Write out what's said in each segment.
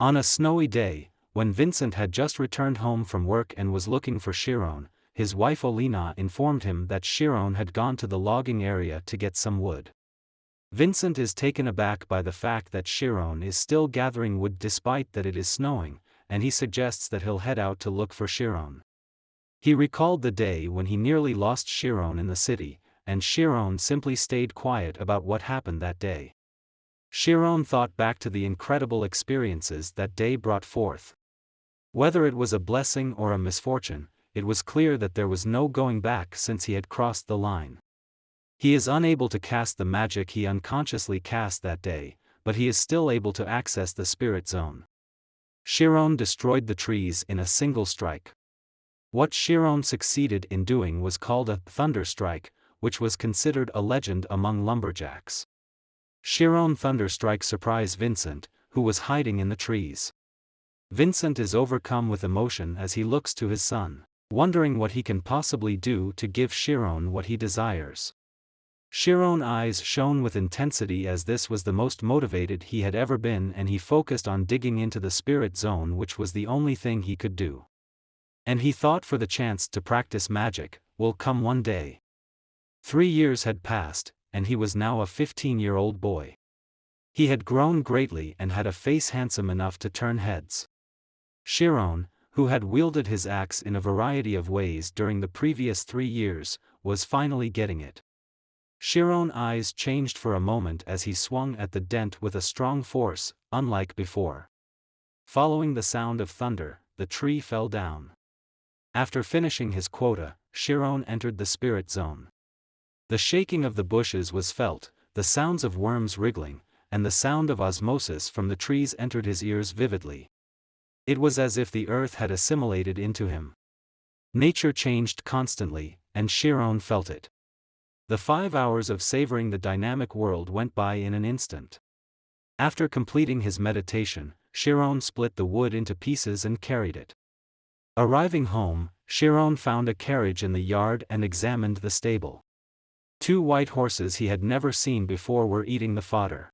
On a snowy day, when Vincent had just returned home from work and was looking for Chiron, his wife Olena informed him that Chiron had gone to the logging area to get some wood. Vincent is taken aback by the fact that Chiron is still gathering wood despite that it is snowing, and he suggests that he'll head out to look for Chiron. He recalled the day when he nearly lost Chiron in the city, and Chiron simply stayed quiet about what happened that day. Chiron thought back to the incredible experiences that day brought forth. Whether it was a blessing or a misfortune, it was clear that there was no going back since he had crossed the line. He is unable to cast the magic he unconsciously cast that day, but he is still able to access the spirit zone. Chiron destroyed the trees in a single strike. What Chiron succeeded in doing was called a thunder strike, which was considered a legend among lumberjacks. Chiron thunder strike surprised Vincent, who was hiding in the trees. Vincent is overcome with emotion as he looks to his son, wondering what he can possibly do to give Chiron what he desires. Chiron's eyes shone with intensity as this was the most motivated he had ever been, and he focused on digging into the spirit zone, which was the only thing he could do. And he thought for the chance to practice magic will come one day. 3 years had passed, and he was now a 15-year-old boy. He had grown greatly and had a face handsome enough to turn heads. Chiron, who had wielded his axe in a variety of ways during the previous 3 years, was finally getting it. Chiron's eyes changed for a moment as he swung at the dent with a strong force, unlike before. Following the sound of thunder, the tree fell down. After finishing his quota, Chiron entered the spirit zone. The shaking of the bushes was felt, the sounds of worms wriggling, and the sound of osmosis from the trees entered his ears vividly. It was as if the earth had assimilated into him. Nature changed constantly, and Chiron felt it. The 5 hours of savoring the dynamic world went by in an instant. After completing his meditation, Chiron split the wood into pieces and carried it. Arriving home, Chiron found a carriage in the yard and examined the stable. 2 white horses he had never seen before were eating the fodder.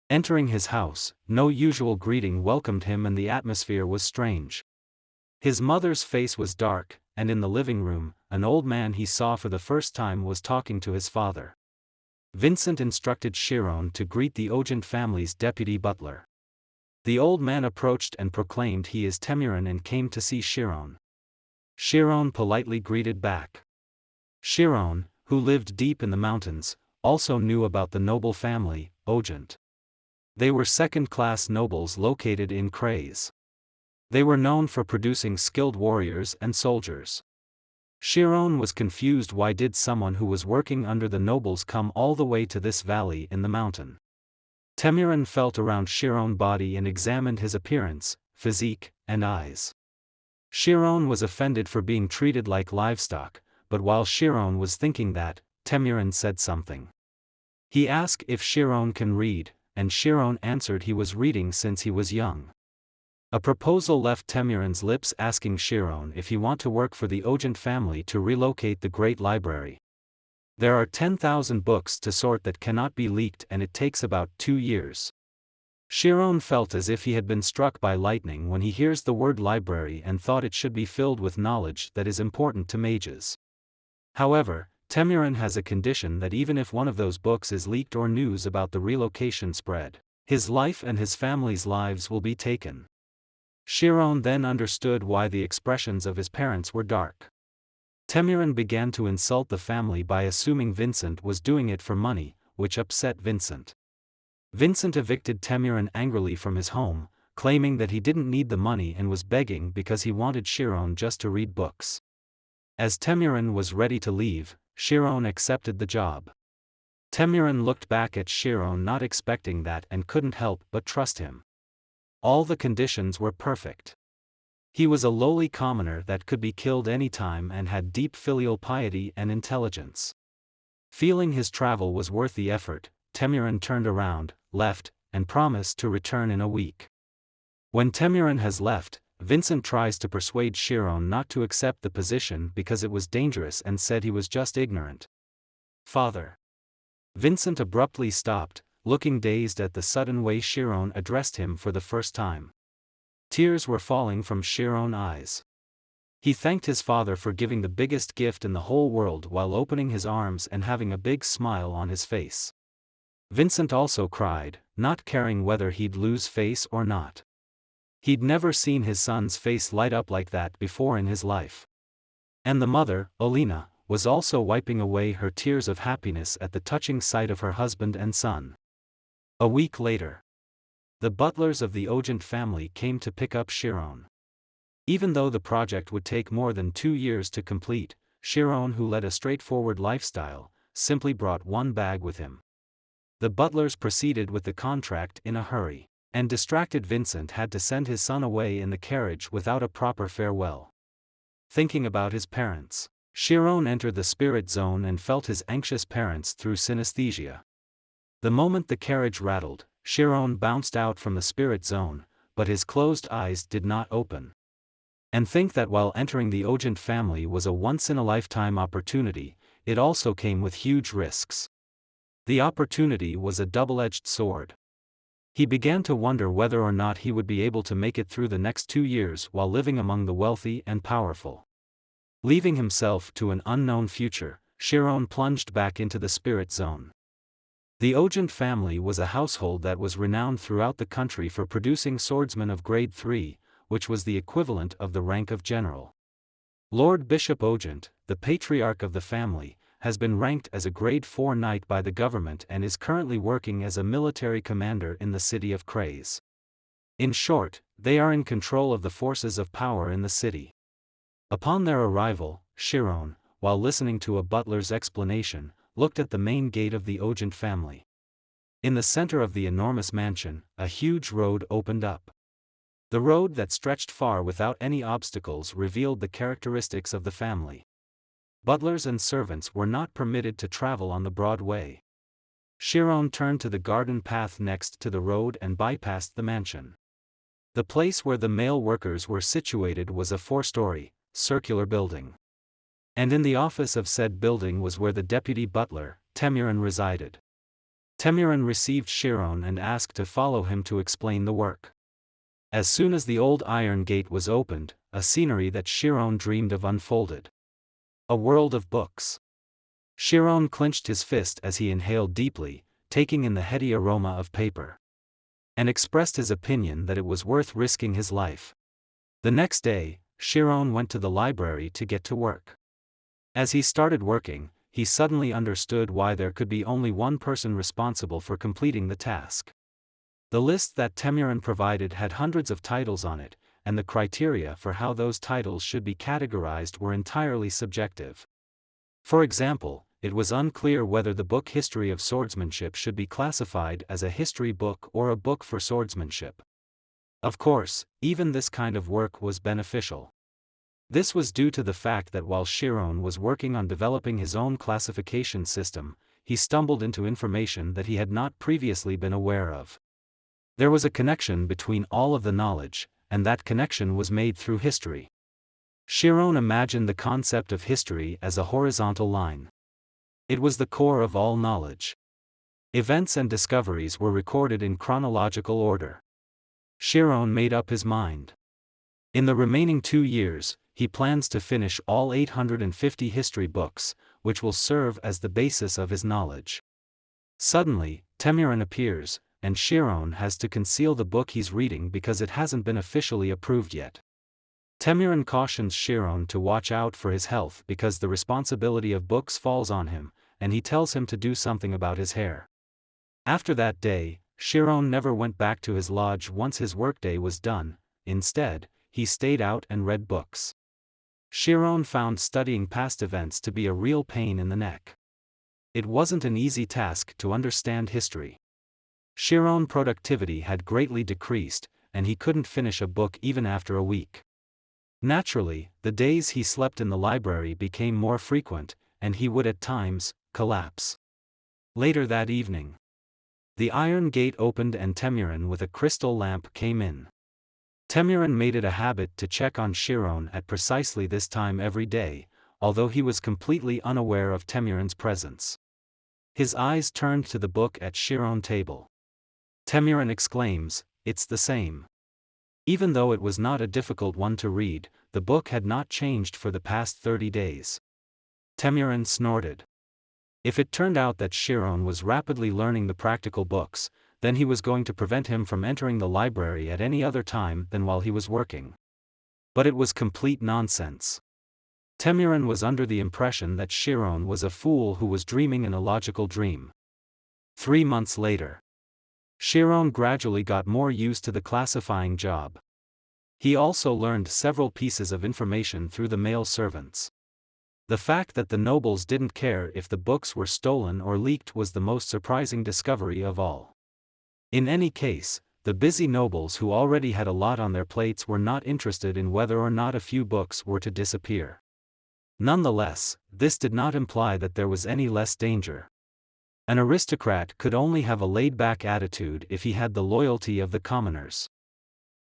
Entering his house, no usual greeting welcomed him and the atmosphere was strange. His mother's face was dark, and in the living room, an old man he saw for the first time was talking to his father. Vincent instructed Chiron to greet the Ogent family's deputy butler. The old man approached and proclaimed he is Temirin and came to see Chiron. Chiron politely greeted back. Chiron, who lived deep in the mountains, also knew about the noble family, Ogent. They were second-class nobles located in Craze. They were known for producing skilled warriors and soldiers. Chiron was confused. Why did someone who was working under the nobles come all the way to this valley in the mountain? Temirin felt around Chiron's body and examined his appearance, physique, and eyes. Chiron was offended for being treated like livestock, but while Chiron was thinking that, Temirin said something. He asked if Chiron can read, and Chiron answered he was reading since he was young. A proposal left Temirin's lips, asking Chiron if he want to work for the Ogent family to relocate the Great Library. There are 10,000 books to sort that cannot be leaked and it takes about 2 years. Chiron felt as if he had been struck by lightning when he hears the word library and thought it should be filled with knowledge that is important to mages. However, Temirin has a condition that even if one of those books is leaked or news about the relocation spread, his life and his family's lives will be taken. Chiron then understood why the expressions of his parents were dark. Temirin began to insult the family by assuming Vincent was doing it for money, which upset Vincent. Vincent evicted Temirin angrily from his home, claiming that he didn't need the money and was begging because he wanted Chiron just to read books. As Temirin was ready to leave, Chiron accepted the job. Temirin looked back at Chiron, not expecting that, and couldn't help but trust him. All the conditions were perfect. He was a lowly commoner that could be killed anytime and had deep filial piety and intelligence. Feeling his travel was worth the effort, Temirin turned around, left, and promised to return in a week. When Temirin has left, Vincent tries to persuade Chiron not to accept the position because it was dangerous and said he was just ignorant. "Father." Vincent abruptly stopped, looking dazed at the sudden way Chiron addressed him for the first time. Tears were falling from Shiron eyes. He thanked his father for giving the biggest gift in the whole world while opening his arms and having a big smile on his face. Vincent also cried, not caring whether he'd lose face or not. He'd never seen his son's face light up like that before in his life. And the mother, Olina, was also wiping away her tears of happiness at the touching sight of her husband and son. A week later, the butlers of the Ogent family came to pick up Shiron. Even though the project would take more than 2 years to complete, Shiron, who led a straightforward lifestyle, simply brought one bag with him. The butlers proceeded with the contract in a hurry, and distracted Vincent had to send his son away in the carriage without a proper farewell. Thinking about his parents, Shiron entered the spirit zone and felt his anxious parents through synesthesia. The moment the carriage rattled, Shiron bounced out from the spirit zone, but his closed eyes did not open. And think that while entering the Ogent family was a once-in-a-lifetime opportunity, it also came with huge risks. The opportunity was a double-edged sword. He began to wonder whether or not he would be able to make it through the next 2 years while living among the wealthy and powerful. Leaving himself to an unknown future, Shiron plunged back into the spirit zone. The Ogent family was a household that was renowned throughout the country for producing swordsmen of grade 3, which was the equivalent of the rank of general. Lord Bishop Ogent, the patriarch of the family, has been ranked as a grade 4 knight by the government and is currently working as a military commander in the city of Krays. In short, they are in control of the forces of power in the city. Upon their arrival, Shiron, while listening to a butler's explanation, looked at the main gate of the Ogent family. In the center of the enormous mansion, a huge road opened up. The road that stretched far without any obstacles revealed the characteristics of the family. Butlers and servants were not permitted to travel on the broad way. Shiron turned to the garden path next to the road and bypassed the mansion. The place where the male workers were situated was a 4-story, circular building. And in the office of said building was where the deputy butler, Temurin, resided. Temurin received Shiron and asked to follow him to explain the work. As soon as the old iron gate was opened, a scenery that Shiron dreamed of unfolded. A world of books. Shiron clenched his fist as he inhaled deeply, taking in the heady aroma of paper. And expressed his opinion that it was worth risking his life. The next day, Shiron went to the library to get to work. As he started working, he suddenly understood why there could be only one person responsible for completing the task. The list that Temurin provided had hundreds of titles on it, and the criteria for how those titles should be categorized were entirely subjective. For example, it was unclear whether the book History of Swordsmanship should be classified as a history book or a book for swordsmanship. Of course, even this kind of work was beneficial. This was due to the fact that while Shiron was working on developing his own classification system, he stumbled into information that he had not previously been aware of. There was a connection between all of the knowledge, and that connection was made through history. Shiron imagined the concept of history as a horizontal line. It was the core of all knowledge. Events and discoveries were recorded in chronological order. Shiron made up his mind. In the remaining 2 years, he plans to finish all 850 history books, which will serve as the basis of his knowledge. Suddenly, Temurin appears, and Shiron has to conceal the book he's reading because it hasn't been officially approved yet. Temurin cautions Shiron to watch out for his health because the responsibility of books falls on him, and he tells him to do something about his hair. After that day, Shiron never went back to his lodge once his workday was done. Instead, he stayed out and read books. Shiron found studying past events to be a real pain in the neck. It wasn't an easy task to understand history. Shiron's productivity had greatly decreased, and he couldn't finish a book even after a week. Naturally, the days he slept in the library became more frequent, and he would at times collapse. Later that evening, the iron gate opened and Temurin with a crystal lamp came in. Temurin made it a habit to check on Shiron at precisely this time every day, although he was completely unaware of Temurin's presence. His eyes turned to the book at Shiron's table. Temurin exclaims, "It's the same." Even though it was not a difficult one to read, the book had not changed for the past 30 days. Temirin snorted. If it turned out that Chiron was rapidly learning the practical books, then he was going to prevent him from entering the library at any other time than while he was working. But it was complete nonsense. Temirin was under the impression that Chiron was a fool who was dreaming an illogical dream. 3 months later, Chiron gradually got more used to the classifying job. He also learned several pieces of information through the male servants. The fact that the nobles didn't care if the books were stolen or leaked was the most surprising discovery of all. In any case, the busy nobles who already had a lot on their plates were not interested in whether or not a few books were to disappear. Nonetheless, this did not imply that there was any less danger. An aristocrat could only have a laid-back attitude if he had the loyalty of the commoners.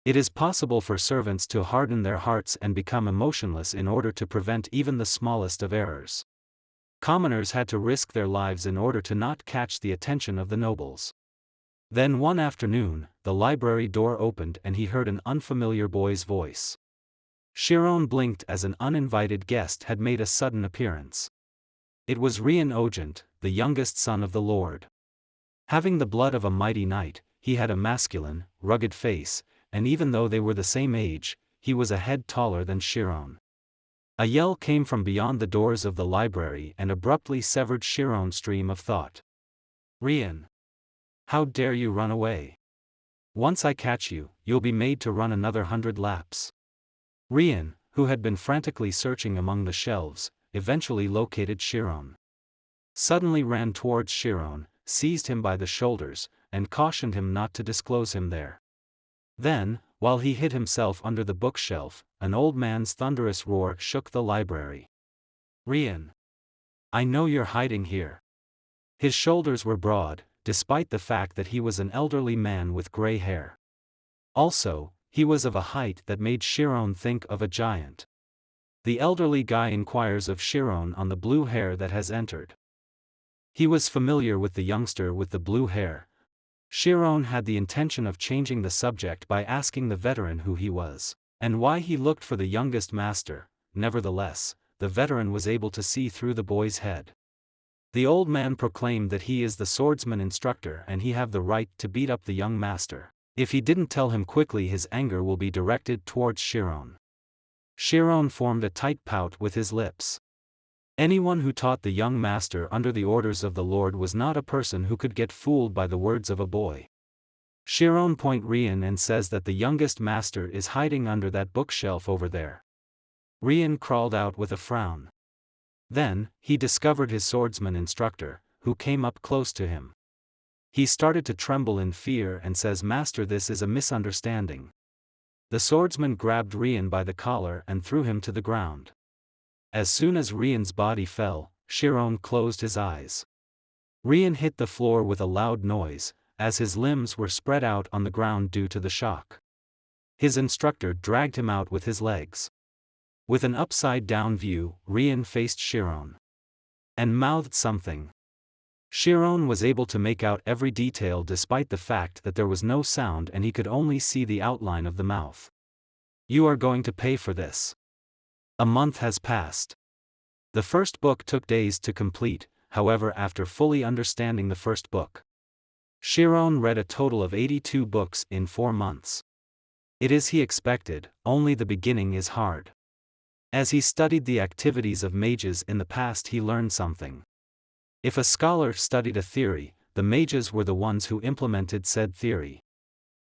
It is possible for servants to harden their hearts and become emotionless in order to prevent even the smallest of errors. Commoners had to risk their lives in order to not catch the attention of the nobles. Then one afternoon, the library door opened and he heard an unfamiliar boy's voice. Chiron blinked as an uninvited guest had made a sudden appearance. It was Rian Ogent, the youngest son of the Lord. Having the blood of a mighty knight, he had a masculine, rugged face, and even though they were the same age, he was a head taller than Chiron. A yell came from beyond the doors of the library and abruptly severed Chiron's stream of thought. Rian! How dare you run away? Once I catch you, you'll be made to run another 100 laps. Rian, who had been frantically searching among the shelves, eventually located Chiron. Suddenly ran towards Chiron, seized him by the shoulders, and cautioned him not to disclose him there. Then, while he hid himself under the bookshelf, an old man's thunderous roar shook the library. Rian! I know you're hiding here. His shoulders were broad, despite the fact that he was an elderly man with gray hair. Also, he was of a height that made Chiron think of a giant. The elderly guy inquires of Chiron on the blue hair that has entered. He was familiar with the youngster with the blue hair. Chiron had the intention of changing the subject by asking the veteran who he was, and why he looked for the youngest master. Nevertheless, the veteran was able to see through the boy's head. The old man proclaimed that he is the swordsman instructor and he have the right to beat up the young master. If he didn't tell him quickly, his anger will be directed towards Chiron. Chiron formed a tight pout with his lips. Anyone who taught the young master under the orders of the Lord was not a person who could get fooled by the words of a boy. Chiron points Rian and says that the youngest master is hiding under that bookshelf over there. Rian crawled out with a frown. Then, he discovered his swordsman instructor, who came up close to him. He started to tremble in fear and says, "Master, this is a misunderstanding." The swordsman grabbed Rian by the collar and threw him to the ground. As soon as Rian's body fell, Chiron closed his eyes. Rian hit the floor with a loud noise, as his limbs were spread out on the ground due to the shock. His instructor dragged him out with his legs. With an upside-down view, Rian faced Chiron and mouthed something. Chiron was able to make out every detail despite the fact that there was no sound and he could only see the outline of the mouth. "You are going to pay for this." A month has passed. The first book took days to complete, however, after fully understanding the first book, Chiron read a total of 82 books in 4 months. It is he expected, only the beginning is hard. As he studied the activities of mages in the past, he learned something. If a scholar studied a theory, the mages were the ones who implemented said theory.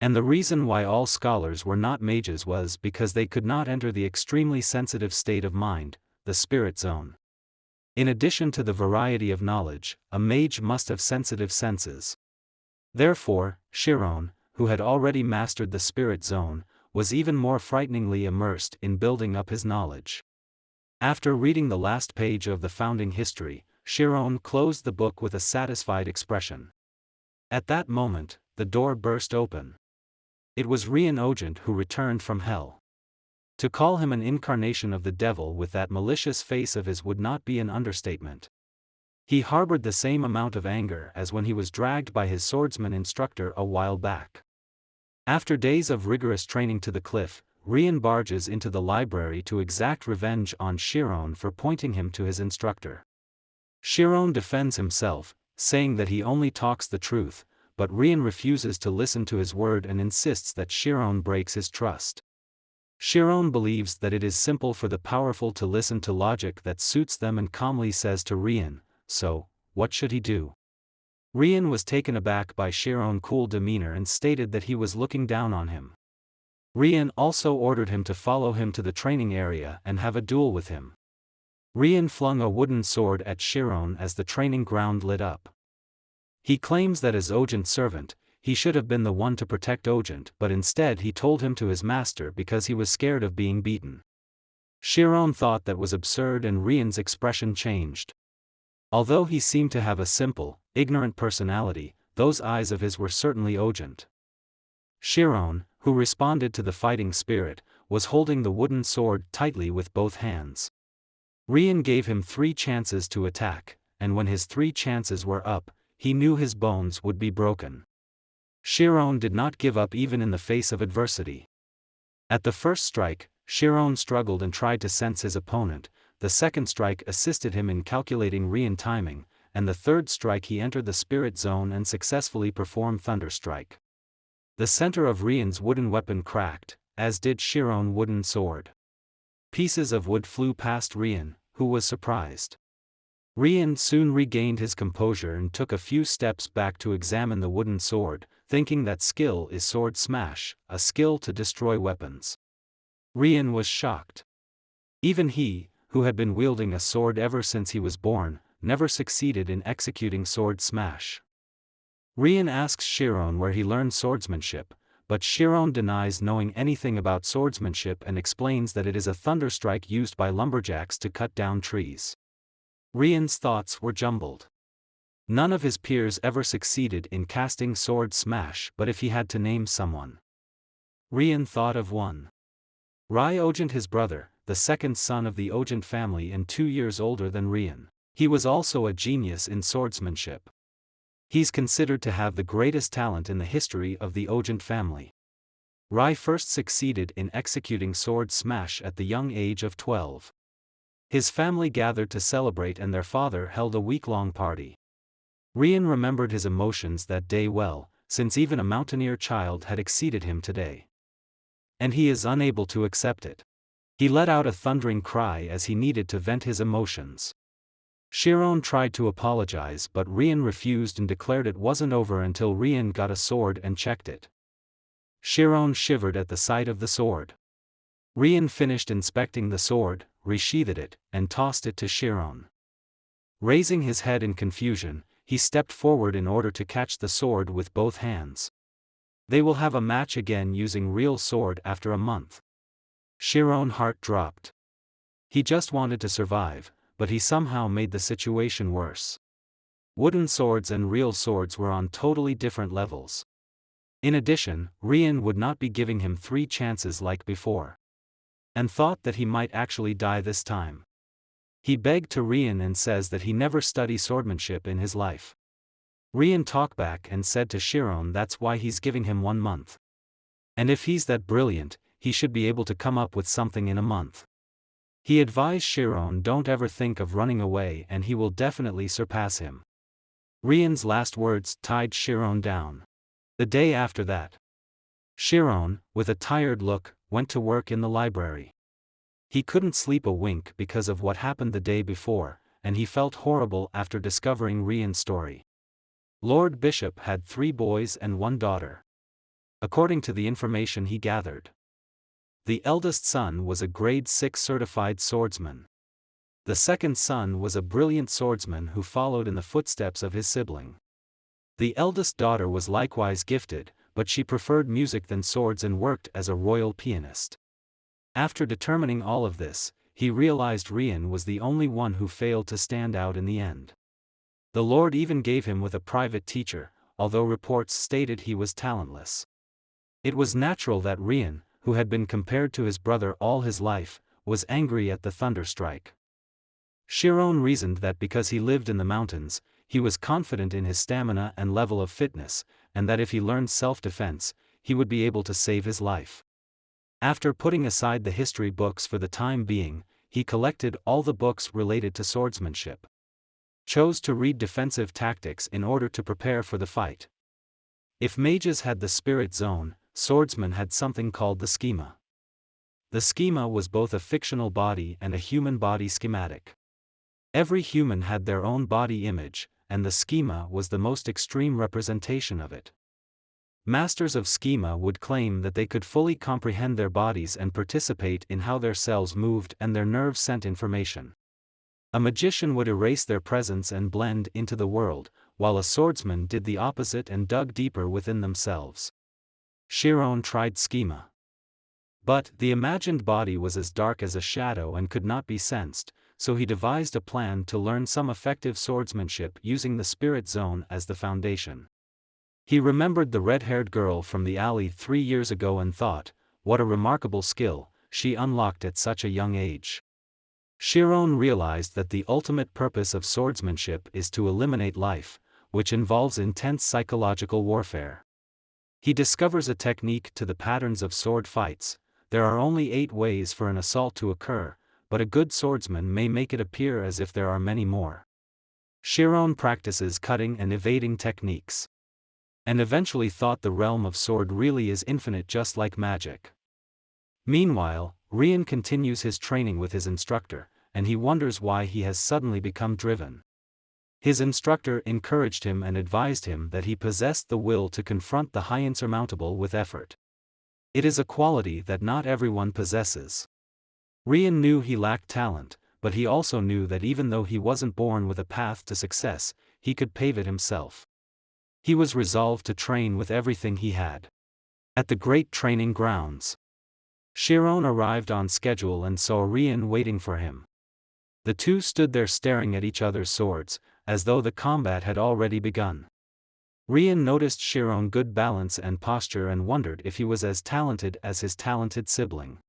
And the reason why all scholars were not mages was because they could not enter the extremely sensitive state of mind, the spirit zone. In addition to the variety of knowledge, a mage must have sensitive senses. Therefore, Chiron, who had already mastered the spirit zone, was even more frighteningly immersed in building up his knowledge. After reading the last page of the founding history, Chiron closed the book with a satisfied expression. At that moment, the door burst open. It was Rian Ogent who returned from hell. To call him an incarnation of the devil with that malicious face of his would not be an understatement. He harbored the same amount of anger as when he was dragged by his swordsman instructor a while back. After days of rigorous training to the cliff, Rian barges into the library to exact revenge on Chiron for pointing him to his instructor. Chiron defends himself, saying that he only talks the truth, but Rian refuses to listen to his word and insists that Chiron breaks his trust. Chiron believes that it is simple for the powerful to listen to logic that suits them and calmly says to Rian, "So, what should he do?" Rian was taken aback by Chiron's cool demeanor and stated that he was looking down on him. Rian also ordered him to follow him to the training area and have a duel with him. Rian flung a wooden sword at Chiron as the training ground lit up. He claims that as Ogent's servant, he should have been the one to protect Ogent, but instead he told him to his master because he was scared of being beaten. Chiron thought that was absurd and Rian's expression changed. Although he seemed to have a simple, ignorant personality, those eyes of his were certainly Ogent. Chiron, who responded to the fighting spirit, was holding the wooden sword tightly with both hands. Rian gave him 3 chances to attack, and when his 3 chances were up, he knew his bones would be broken. Chiron did not give up even in the face of adversity. At the first strike, Chiron struggled and tried to sense his opponent, the second strike assisted him in calculating Rian timing, and the third strike he entered the spirit zone and successfully performed Thunder Strike. The center of Rian's wooden weapon cracked, as did Chiron's wooden sword. Pieces of wood flew past Rian, who was surprised. Rian soon regained his composure and took a few steps back to examine the wooden sword, thinking that skill is sword smash, a skill to destroy weapons. Rian was shocked. Even he, who had been wielding a sword ever since he was born, never succeeded in executing sword smash. Rian asks Chiron where he learned swordsmanship, but Chiron denies knowing anything about swordsmanship and explains that it is a thunder strike used by lumberjacks to cut down trees. Rian's thoughts were jumbled. None of his peers ever succeeded in casting sword smash, but if he had to name someone. Rian thought of one. Rai Ogent, his brother, the second son of the Ogent family and 2 years older than Rian. He was also a genius in swordsmanship. He's considered to have the greatest talent in the history of the Ogent family. Rai first succeeded in executing sword smash at the young age of 12. His family gathered to celebrate and their father held a week-long party. Rian remembered his emotions that day well, since even a mountaineer child had exceeded him today. And he is unable to accept it. He let out a thundering cry as he needed to vent his emotions. Chiron tried to apologize but Rian refused and declared it wasn't over until Rian got a sword and checked it. Chiron shivered at the sight of the sword. Rian finished inspecting the sword, resheathed it, and tossed it to Chiron. Raising his head in confusion, he stepped forward in order to catch the sword with both hands. They will have a match again using real sword after a month. Chiron's heart dropped. He just wanted to survive, but he somehow made the situation worse. Wooden swords and real swords were on totally different levels. In addition, Rian would not be giving him 3 chances like before. And thought that he might actually die this time. He begged to Rian and says that he never studied swordsmanship in his life. Rian talked back and said to Chiron that's why he's giving him 1 month. And if he's that brilliant, he should be able to come up with something in a month. He advised Chiron don't ever think of running away and he will definitely surpass him. Rian's last words tied Chiron down. The day after that, Chiron, with a tired look, went to work in the library. He couldn't sleep a wink because of what happened the day before, and he felt horrible after discovering Rian's story. Lord Bishop had 3 boys and 1 daughter. According to the information he gathered, the eldest son was a grade 6 certified swordsman. The second son was a brilliant swordsman who followed in the footsteps of his sibling. The eldest daughter was likewise gifted, but she preferred music than swords and worked as a royal pianist. After determining all of this, he realized Rian was the only one who failed to stand out in the end. The Lord even gave him with a private teacher, although reports stated he was talentless. It was natural that Rian, who had been compared to his brother all his life, was angry at the thunder strike. Chiron reasoned that because he lived in the mountains, he was confident in his stamina and level of fitness, and that if he learned self-defense, he would be able to save his life. After putting aside the history books for the time being, he collected all the books related to swordsmanship. Chose to read defensive tactics in order to prepare for the fight. If mages had the spirit zone, swordsmen had something called the schema. The schema was both a fictional body and a human body schematic. Every human had their own body image, and the schema was the most extreme representation of it. Masters of schema would claim that they could fully comprehend their bodies and participate in how their cells moved and their nerves sent information. A magician would erase their presence and blend into the world, while a swordsman did the opposite and dug deeper within themselves. Chiron tried schema. But the imagined body was as dark as a shadow and could not be sensed, so he devised a plan to learn some effective swordsmanship using the spirit zone as the foundation. He remembered the red-haired girl from the alley 3 years ago and thought, what a remarkable skill she unlocked at such a young age. Chiron realized that the ultimate purpose of swordsmanship is to eliminate life, which involves intense psychological warfare. He discovers a technique to the patterns of sword fights. There are only 8 ways for an assault to occur, but a good swordsman may make it appear as if there are many more. Chiron practices cutting and evading techniques, and eventually thought the realm of sword really is infinite, just like magic. Meanwhile, Rian continues his training with his instructor, and he wonders why he has suddenly become driven. His instructor encouraged him and advised him that he possessed the will to confront the high insurmountable with effort. It is a quality that not everyone possesses. Rian knew he lacked talent, but he also knew that even though he wasn't born with a path to success, he could pave it himself. He was resolved to train with everything he had. At the great training grounds, Chiron arrived on schedule and saw Rian waiting for him. The two stood there staring at each other's swords, as though the combat had already begun. Rian noticed Chiron's good balance and posture and wondered if he was as talented as his talented sibling.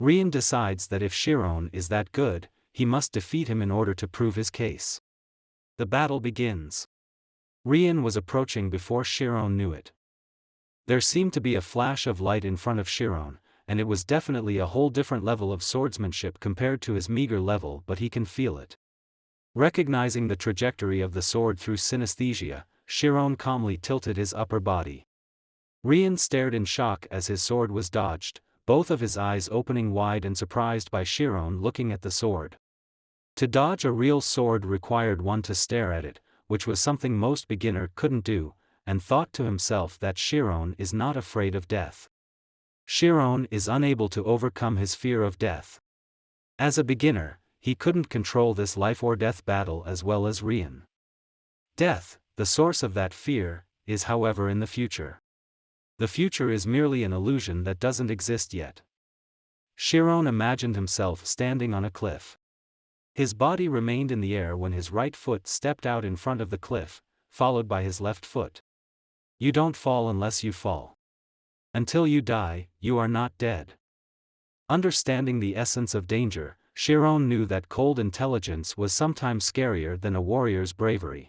Rian decides that if Chiron is that good, he must defeat him in order to prove his case. The battle begins. Rian was approaching before Chiron knew it. There seemed to be a flash of light in front of Chiron, and it was definitely a whole different level of swordsmanship compared to his meager level, but he can feel it. Recognizing the trajectory of the sword through synesthesia, Chiron calmly tilted his upper body. Rian stared in shock as his sword was dodged, both of his eyes opening wide and surprised by Chiron looking at the sword. To dodge a real sword required one to stare at it, which was something most beginner couldn't do, and thought to himself that Chiron is not afraid of death. Chiron is unable to overcome his fear of death. As a beginner, he couldn't control this life-or-death battle as well as Rian. Death, the source of that fear, is however in the future. The future is merely an illusion that doesn't exist yet. Chiron imagined himself standing on a cliff. His body remained in the air when his right foot stepped out in front of the cliff, followed by his left foot. You don't fall unless you fall. Until you die, you are not dead. Understanding the essence of danger, Chiron knew that cold intelligence was sometimes scarier than a warrior's bravery.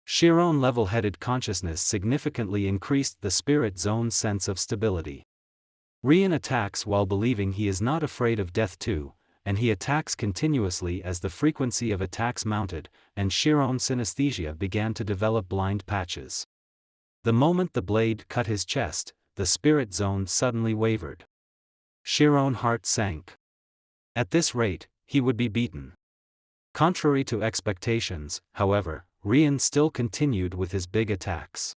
Chiron's level-headed consciousness significantly increased the spirit zone's sense of stability. Rian attacks while believing he is not afraid of death too, and he attacks continuously as the frequency of attacks mounted, and Chiron's synesthesia began to develop blind patches. The moment the blade cut his chest, the spirit zone suddenly wavered. Chiron's heart sank. At this rate, he would be beaten. Contrary to expectations, however, Rian still continued with his big attacks.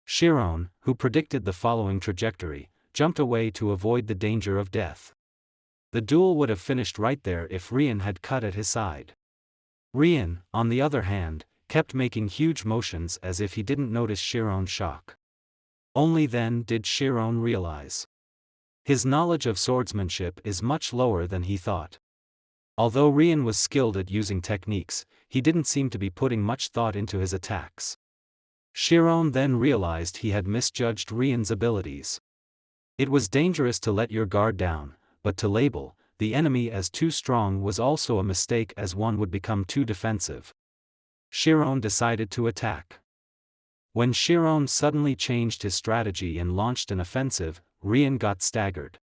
Chiron, who predicted the following trajectory, jumped away to avoid the danger of death. The duel would have finished right there if Rian had cut at his side. Rian, on the other hand, kept making huge motions as if he didn't notice Chiron's shock. Only then did Chiron realize. His knowledge of swordsmanship is much lower than he thought. Although Rian was skilled at using techniques, he didn't seem to be putting much thought into his attacks. Chiron then realized he had misjudged Rian's abilities. It was dangerous to let your guard down, but to label the enemy as too strong was also a mistake, as one would become too defensive. Chiron decided to attack. When Chiron suddenly changed his strategy and launched an offensive, Rian got staggered.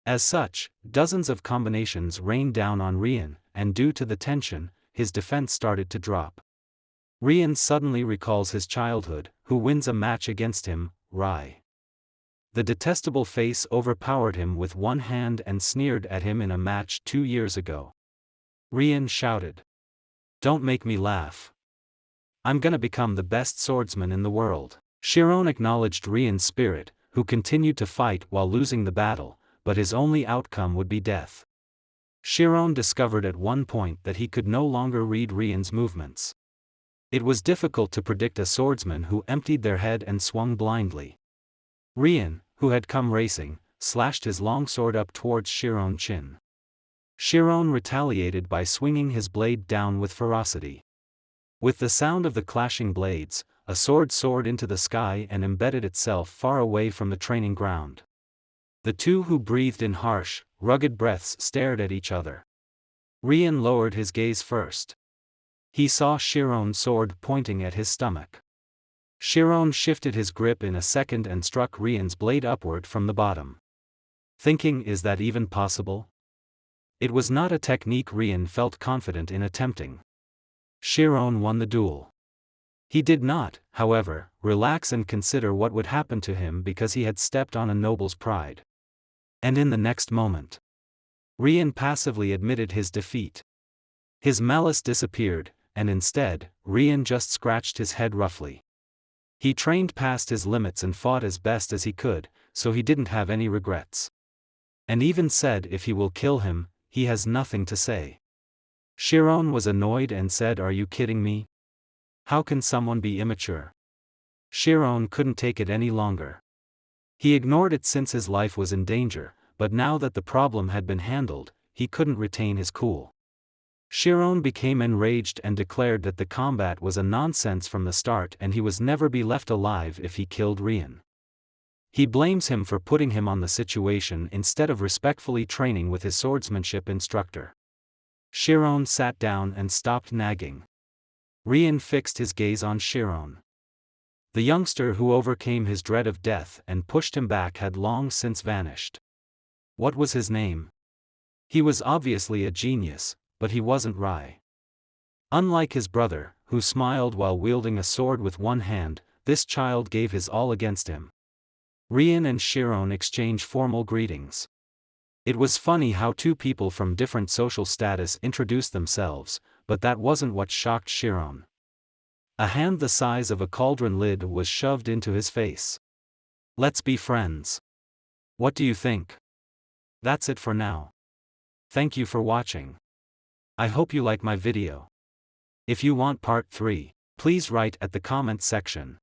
As such, dozens of combinations rained down on Rian, and due to the tension, his defense started to drop. Rian suddenly recalls his childhood, who wins a match against him, Rai. The detestable face overpowered him with one hand and sneered at him in a match 2 years ago. Rian shouted. "Don't make me laugh. I'm gonna become the best swordsman in the world." Chiron acknowledged Rian's spirit, who continued to fight while losing the battle, but his only outcome would be death. Chiron discovered at one point that he could no longer read Rian's movements. It was difficult to predict a swordsman who emptied their head and swung blindly. Rian, who had come racing, slashed his longsword up towards Chiron's chin. Chiron retaliated by swinging his blade down with ferocity. With the sound of the clashing blades, a sword soared into the sky and embedded itself far away from the training ground. The two who breathed in harsh, rugged breaths stared at each other. Rian lowered his gaze first. He saw Chiron's sword pointing at his stomach. Chiron shifted his grip in a second and struck Rian's blade upward from the bottom. Thinking, is that even possible? It was not a technique Rian felt confident in attempting. Chiron won the duel. He did not, however, relax and consider what would happen to him because he had stepped on a noble's pride. And in the next moment, Rian passively admitted his defeat. His malice disappeared, and instead, Rian just scratched his head roughly. He trained past his limits and fought as best as he could, so he didn't have any regrets. And even said if he will kill him, he has nothing to say. Chiron was annoyed and said, "Are you kidding me? How can someone be immature?" Chiron couldn't take it any longer. He ignored it since his life was in danger, but now that the problem had been handled, he couldn't retain his cool. Chiron became enraged and declared that the combat was a nonsense from the start and he was never be left alive if he killed Rian. He blames him for putting him on the situation instead of respectfully training with his swordsmanship instructor. Chiron sat down and stopped nagging. Rian fixed his gaze on Chiron. The youngster who overcame his dread of death and pushed him back had long since vanished. What was his name? He was obviously a genius, but he wasn't Rai. Unlike his brother, who smiled while wielding a sword with one hand, this child gave his all against him. Rian and Chiron exchanged formal greetings. It was funny how two people from different social status introduced themselves, but that wasn't what shocked Chiron. A hand the size of a cauldron lid was shoved into his face. "Let's be friends. What do you think?" That's it for now. Thank you for watching. I hope you like my video. If you want part 3, please write at the comment section.